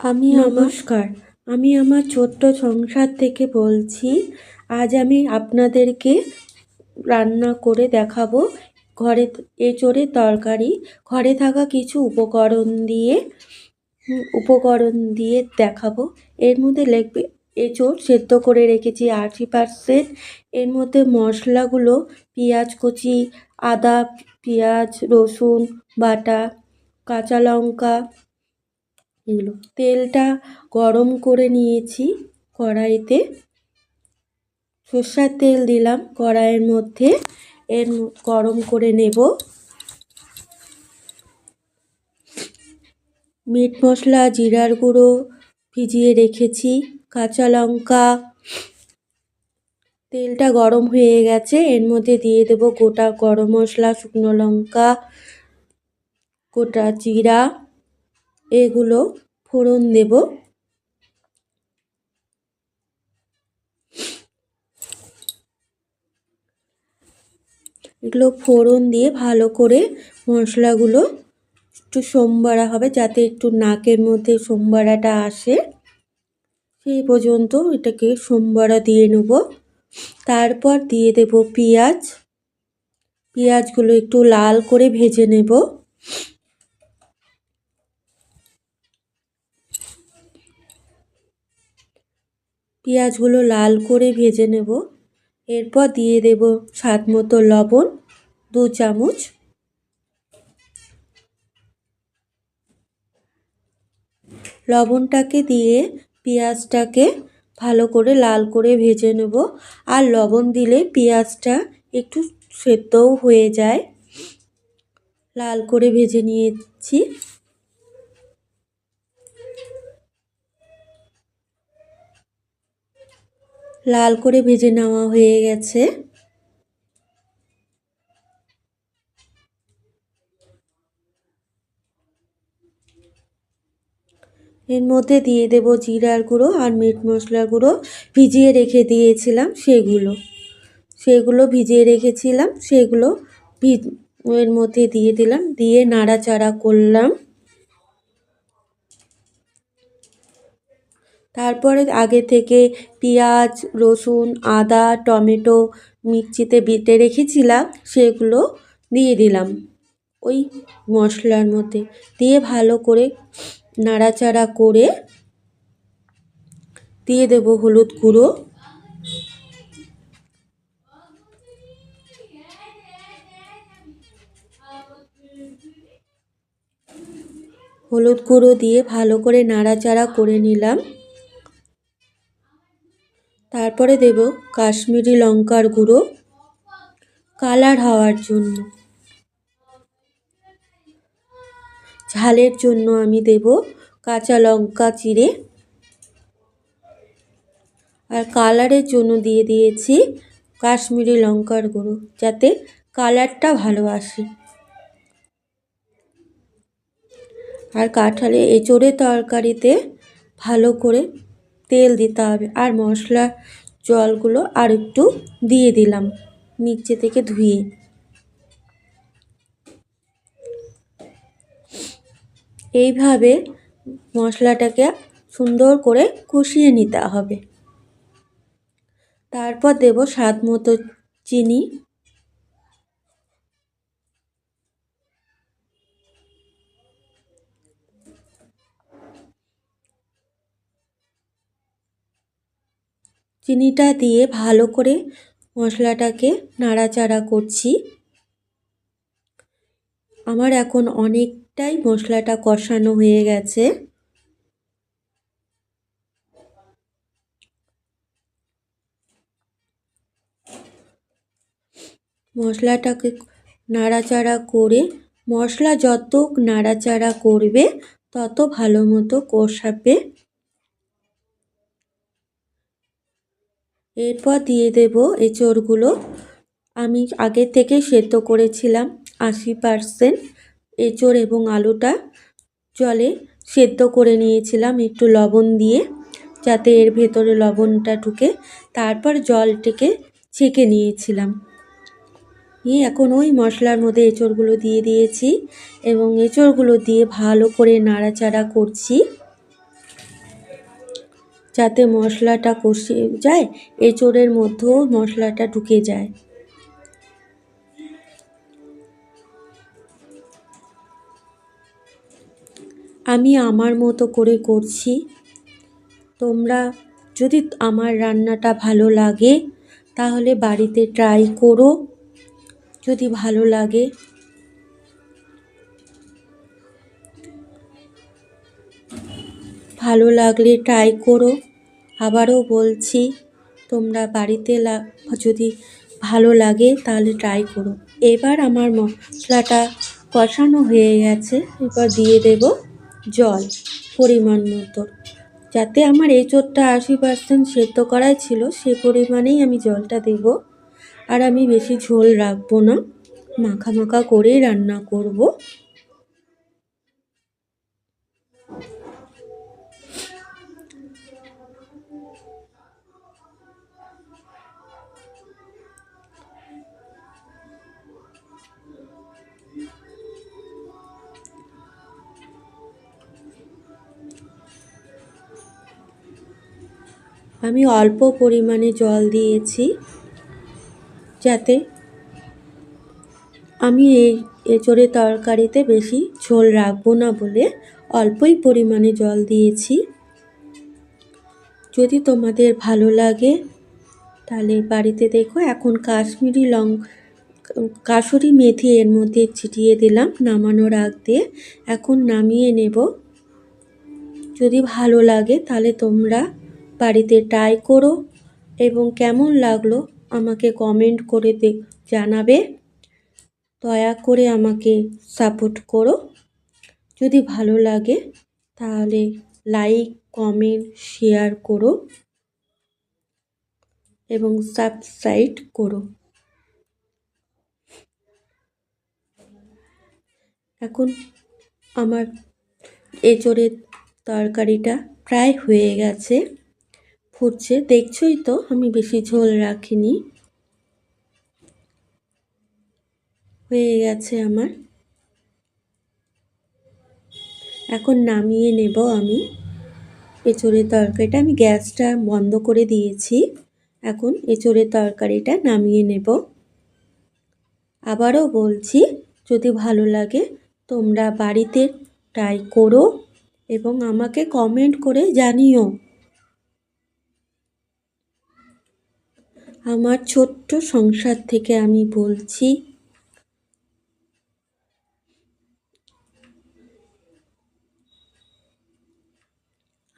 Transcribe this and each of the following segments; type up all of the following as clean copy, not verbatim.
নমস্কার, আমি আমার ছোট্ট সংসার থেকে বলছি। আজ আমি আপনাদেরকে রান্না করে দেখাবো এঁচোড়ের তরকারি। ঘরে থাকা কিছু উপকরণ দিয়ে দেখাবো। এর মধ্যে লাগবে এঁচোড় সেদ্ধ করে রেখেছি 80%। এর মধ্যে মশলাগুলো পেঁয়াজ কুচি, আদা, পেঁয়াজ, রসুন বাটা, কাঁচা লঙ্কা, এগুলো। তেলটা গরম করে নিয়েছি কড়াইতে। সর্ষের তেল দিলাম কড়াইয়ের মধ্যে, গরম করে নেব। মিট মশলা, জিরার গুঁড়ো ভিজিয়ে রেখেছি, কাঁচা লঙ্কা। তেলটা গরম হয়ে গেছে, এর মধ্যে দিয়ে দেব গোটা গরম মশলা, শুকনো লঙ্কা, গোটা জিরা, এগুলো ফোড়ন দেব। এগুলো ফোড়ন দিয়ে ভালো করে মশলাগুলো একটু সোমবারা হবে, যাতে একটু নাকের মধ্যে সোমবারাটা আসে, সেই পর্যন্ত এটাকে সোমবারা দিয়ে নেব। তারপর দিয়ে দেব পেঁয়াজগুলো একটু লাল করে ভেজে নেব। পেঁয়াজগুলো লাল করে ভেজে নেব। এরপর দিয়ে দেব স্বাদ মতো লবণ 2 চামচ। লবণটাকে দিয়ে পেঁয়াজটাকে ভালো করে লাল করে ভেজে নেব। আর লবণ দিলে পেঁয়াজটা একটু সেদ্ধও হয়ে যায়। লাল করে ভেজে নিয়েছি। লাল করে ভেজে নেওয়া হয়ে গেছে। এর মধ্যে দিয়ে দেব জিরার গুঁড়ো আর মিট মশলার গুঁড়ো ভিজিয়ে রেখে দিয়েছিলাম, সেগুলো ভিজিয়ে রেখেছিলাম, সেগুলো এর মধ্যে দিয়ে দিলাম, দিয়ে নাড়াচাড়া করলাম। তারপরে আগে থেকে পেঁয়াজ, রসুন, আদা, টমেটো মিক্সিতে বেটে রেখেছিলাম, সেগুলো দিয়ে দিলাম ওই মশলার মধ্যে। দিয়ে ভালো করে নাড়াচাড়া করে দিয়ে দেব হলুদ গুঁড়ো, দিয়ে ভালো করে নাড়াচাড়া করে নিলাম। তারপরে দেব কাশ্মীরি লঙ্কার গুঁড়ো, কালার হওয়ার জন্য। ঝালের জন্য আমি দেব কাঁচা লঙ্কা চিড়ে। আর কালারের জন্য দিয়ে দিয়েছি কাশ্মীরি লঙ্কার গুঁড়ো, যাতে কালারটা ভালো আসে। আর এঁচোড়ের তরকারিতে ভালো করে তেল দিতে হবে। আর মশলার জলগুলো আর একটু দিয়ে দিলাম নিচে থেকে ধুয়ে। এইভাবে মশলাটাকে সুন্দর করে কষিয়ে নিতে হবে। তারপর দেব স্বাদ মতো চিনি। চিনিটা দিয়ে ভালো করে মশলাটাকে নাড়াচাড়া করছি। আমার এখন অনেকটাই মশলাটা কষানো হয়ে গেছে। মশলাটাকে নাড়াচাড়া করে, মশলা যত নাড়াচাড়া করবে তত ভালো মতো কষাবে। এরপর দিয়ে দেব এঁচোড়গুলো। আমি আগে থেকে সেদ্ধ করেছিলাম 80%। এঁচোড় এবং আলুটা জলে সেদ্ধ করে নিয়েছিলাম একটু লবণ দিয়ে, যাতে এর ভেতরে লবণটা ঢুকে। তারপর জলটিকে ছেঁকে নিয়েছিলাম। এখন ওই মশলার মধ্যে এঁচোড়গুলো দিয়ে দিয়েছি এবং এঁচোড়গুলো দিয়ে ভালো করে নাড়াচাড়া করছি। যাতে মশলাটা কষে যায়, এঁচোড়ের মধ্যেও মশলাটা ঢুকে যায়। আমি আমার মতো করে করছি। তোমরা যদি আমার রান্নাটা ভালো লাগে তাহলে বাড়িতে ট্রাই করো। যদি ভালো লাগে লাগলে ট্রাই করো। আবারও বলছি, তোমরা বাড়িতে যদি ভালো লাগে তাহলে ট্রাই করো। এবার আমার মশলাটা কষানো হয়ে গেছে। এবার দিয়ে দেব জল পরিমাণ মতো, যাতে আমার এঁচোড়টা 80% সেদ্ধ করাই ছিল, সে পরিমাণেই আমি জলটা দেব। আর আমি বেশি ঝোল রাখবো না, মাখা মাখা করেই রান্না করব। আমি অল্প পরিমাণে জল দিয়েছি, যাতে আমি এই এঁচোড়ের তরকারিতে বেশি ঝোল রাখবো না বলে অল্পই পরিমাণে জল দিয়েছি। যদি তোমাদের ভালো লাগে তাহলে বাড়িতে দেখো। এখন কাসুরি মেথি এর মধ্যে ছিটিয়ে দিলাম নামানোর আগ দিয়ে। এখন নামিয়ে নেব। যদি ভালো লাগে তাহলে তোমরা বাড়িতে ট্রাই করো এবং কেমন লাগলো আমাকে কমেন্ট করে জানাবে। দয়া করে আমাকে সাপোর্ট করো। যদি ভালো লাগে তাহলে লাইক, কমেন্ট, শেয়ার করো এবং সাবস্ক্রাইব করো। এখন আমার এঁচোড়ের তরকারিটা প্রায় হয়ে গেছে, ফুটছে। দেখছোই তো আমি বেশি ঝোল রাখিনি। হয়ে গেছে আমার। এখন নামিয়ে নেব আমি এঁচোড়ের তরকারিটা। আমি গ্যাসটা বন্ধ করে দিয়েছি। এখন এঁচোড়ের তরকারিটা নামিয়ে নেব। আবারও বলছি, যদি ভালো লাগে তোমরা বাড়িতে ট্রাই করো এবং আমাকে কমেন্ট করে জানিও। আমার ছোট্ট সংসার থেকে আমি বলছি।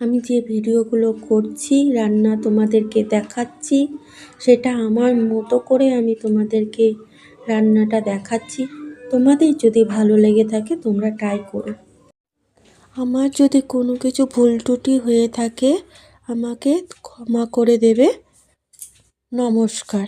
আমি যে ভিডিওগুলো করছি, রান্না তোমাদেরকে দেখাচ্ছি, সেটা আমার মতো করে আমি তোমাদেরকে রান্নাটা দেখাচ্ছি। তোমাদের যদি ভালো লেগে থাকে তোমরা ট্রাই করো। আমার যদি কোনো কিছু ভুল ত্রুটি হয়ে থাকে আমাকে ক্ষমা করে দেবে। নমস্কার।